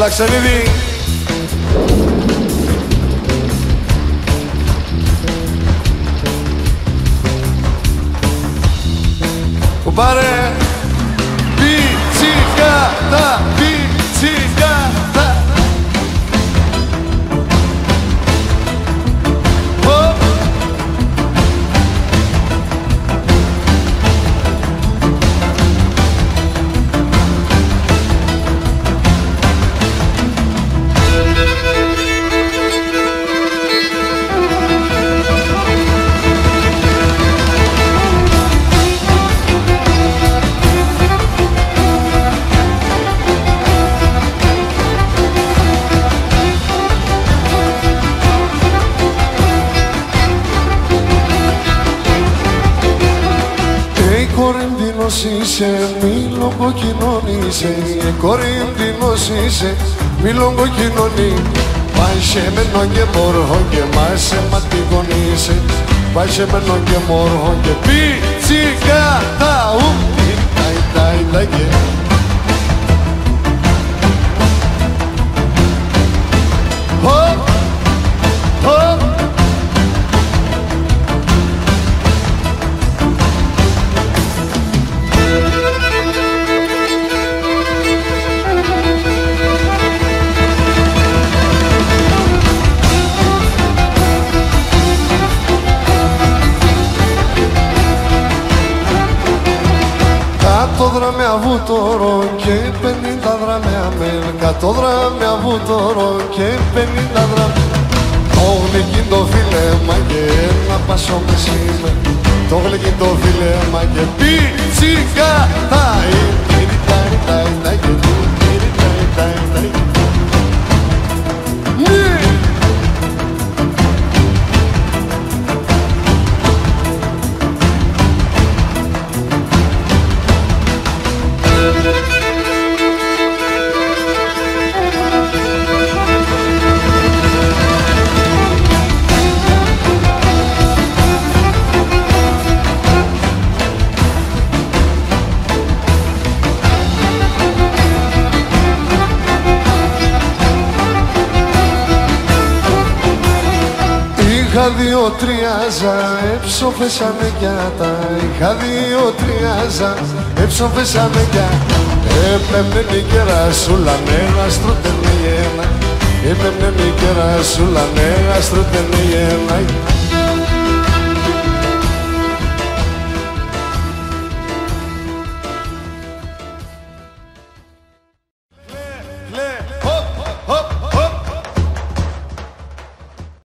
Έλα Ξενίδη. Κουμπάρε, πιτσικάτα, πιτσικάτα. Κορινθίνος είσαι, μη λογκοκοινωνείσαι. Κορινθίνος είσαι, μη λογκοκοινωνεί. Πάει σε μένον και μόρχον και μάσε ματικονείσαι. Πάει σε μένον και μόρχον και πιτσικάτα. Ιταϊ και δράμια βούτορο και 50 δράμια μέλ. 100 δράμια βούτορο και 50 δράμια. Το γλυκί το φίλεμα και ένα πασό με σήμε. Το γλυκί το φίλεμα και πιτσικάτα. Είχα 2-3 ζα, έψοφεσαμε κι τα. Είχα 2-3 ζα, έψοφεσαμε κι. Έπαιρνε η κερασούλα, νέα στρωτενή ένα. Έπαιρνε η κερασούλα, νέα στρωτενή ένα.